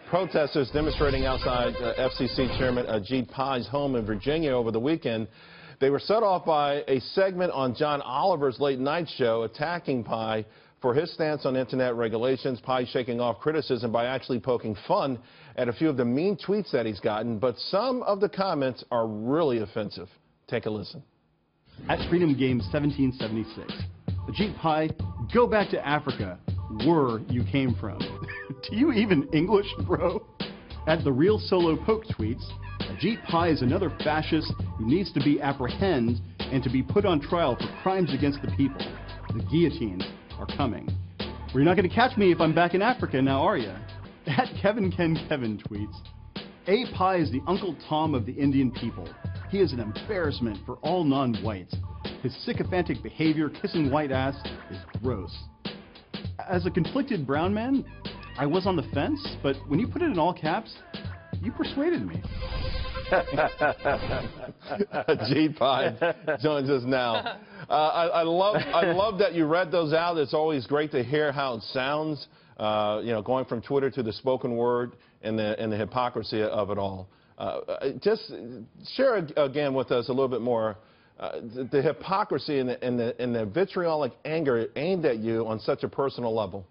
Protesters demonstrating outside FCC Chairman Ajit Pai's home in Virginia over the weekend. They were set off by a segment on John Oliver's late night show attacking Pai for his stance on internet regulations. Pai shaking off criticism by actually poking fun at a few of the mean tweets that he's gotten, but some of the comments are really offensive. Take a listen. At Freedom Games 1776, Ajit Pai, go back to Africa, where you came from. Do you even English, bro? At The Real Solo Poke tweets, Ajit Pai is another fascist who needs to be apprehended and to be put on trial for crimes against the people. The guillotines are coming. Well, you're not going to catch me if I'm back in Africa now, are you? At Kevin tweets, A. Pai is the Uncle Tom of the Indian people. He is an embarrassment for all non-whites. His sycophantic behavior, kissing white ass, is gross. As a conflicted brown man, I was on the fence, but when you put it in all caps, you persuaded me. Ajit Pai joins us now. I love that you read those out. It's always great to hear how it sounds. You know, going from Twitter to the spoken word and the hypocrisy of it all. Just share again with us a little bit more the hypocrisy and the vitriolic anger aimed at you on such a personal level.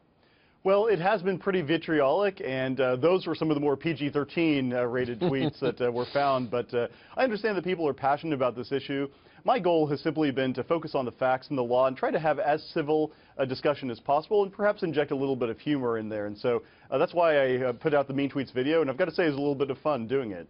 Well, it has been pretty vitriolic, and those were some of the more PG-13 rated tweets that were found. But I understand that people are passionate about this issue. My goal has simply been to focus on the facts and the law and try to have as civil a discussion as possible and perhaps inject a little bit of humor in there. And so that's why I put out the Mean Tweets video, and I've got to say it was a little bit of fun doing it.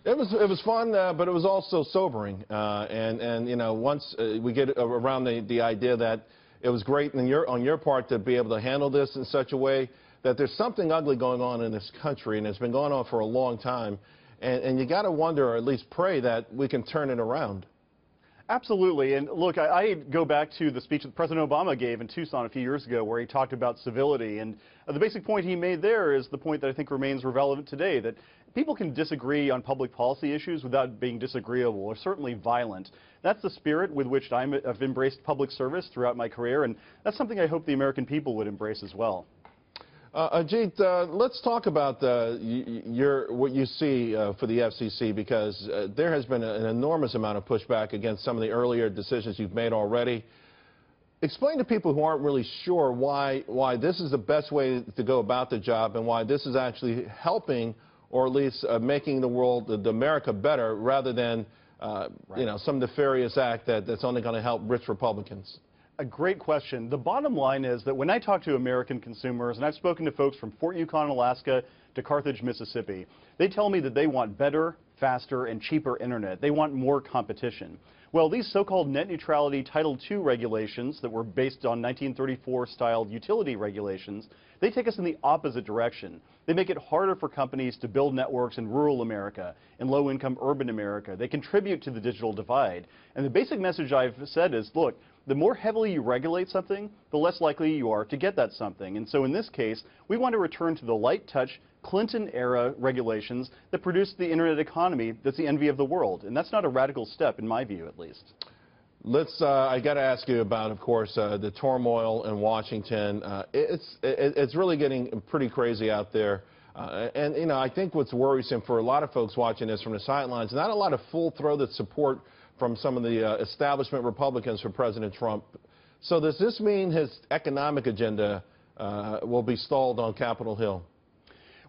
It was fun, but it was also sobering. And you know, once we get around the idea that it was great on your part to be able to handle this in such a way that there's something ugly going on in this country, and it's been going on for a long time. And you got to wonder, or at least pray, that we can turn it around. Absolutely. And look, I go back to the speech that President Obama gave in Tucson a few years ago where he talked about civility. And the basic point he made there is the point that I think remains relevant today, that people can disagree on public policy issues without being disagreeable or certainly violent. That's the spirit with which I've embraced public service throughout my career, and that's something I hope the American people would embrace as well. Ajit, let's talk about what you see for the FCC, because there has been an enormous amount of pushback against some of the earlier decisions you've made already. Explain to people who aren't really sure why this is the best way to go about the job and why this is actually helping, or at least making the world, the America, better, rather than you know, some nefarious act that's only going to help rich Republicans. A great question. The bottom line is that when I talk to American consumers, and I've spoken to folks from Fort Yukon, Alaska to Carthage, Mississippi, they tell me that they want better, faster, and cheaper internet. They want more competition. Well, these so-called net neutrality Title II regulations that were based on 1934-style utility regulations, they take us in the opposite direction. They make it harder for companies to build networks in rural America, in low-income urban America. They contribute to the digital divide. And the basic message I've said is, look, the more heavily you regulate something, the less likely you are to get that something. And so in this case, we want to return to the light-touch Clinton-era regulations that produced the internet economy that's the envy of the world. And that's not a radical step, in my view, at least. I got to ask you about, of course, the turmoil in Washington. It's really getting pretty crazy out there. And, you know, I think what's worrisome for a lot of folks watching this from the sidelines, not a lot of full-throated support from some of the establishment Republicans for President Trump. So does this mean his economic agenda will be stalled on Capitol Hill?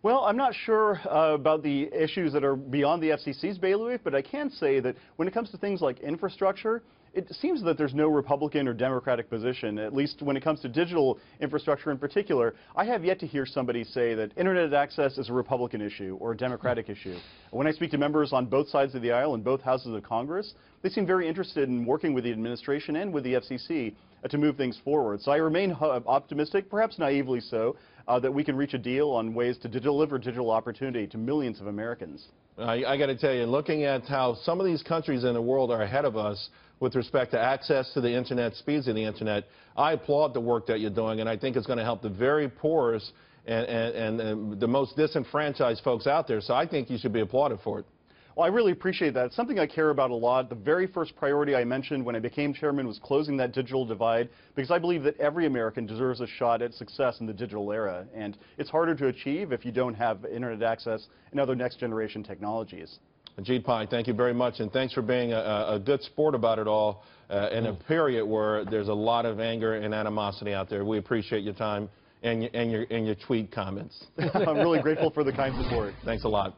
Well, I'm not sure about the issues that are beyond the FCC's bailiwick, but I can say that when it comes to things like infrastructure, it seems that there's no Republican or Democratic position, at least when it comes to digital infrastructure in particular. I have yet to hear somebody say that internet access is a Republican issue or a Democratic issue. When I speak to members on both sides of the aisle in both houses of Congress, they seem very interested in working with the administration and with the FCC to move things forward. So I remain optimistic, perhaps naively so, that we can reach a deal on ways to deliver digital opportunity to millions of Americans. I got to tell you, looking at how some of these countries in the world are ahead of us with respect to access to the internet, speeds of the internet, I applaud the work that you're doing, and I think it's going to help the very poorest and the most disenfranchised folks out there. So I think you should be applauded for it. Well, I really appreciate that. It's something I care about a lot. The very first priority I mentioned when I became chairman was closing that digital divide, because I believe that every American deserves a shot at success in the digital era. And it's harder to achieve if you don't have internet access and other next generation technologies. Ajit Pai, thank you very much, and thanks for being a good sport about it all in a period where there's a lot of anger and animosity out there. We appreciate your time and your tweet comments. I'm really grateful for the kind support. Thanks a lot.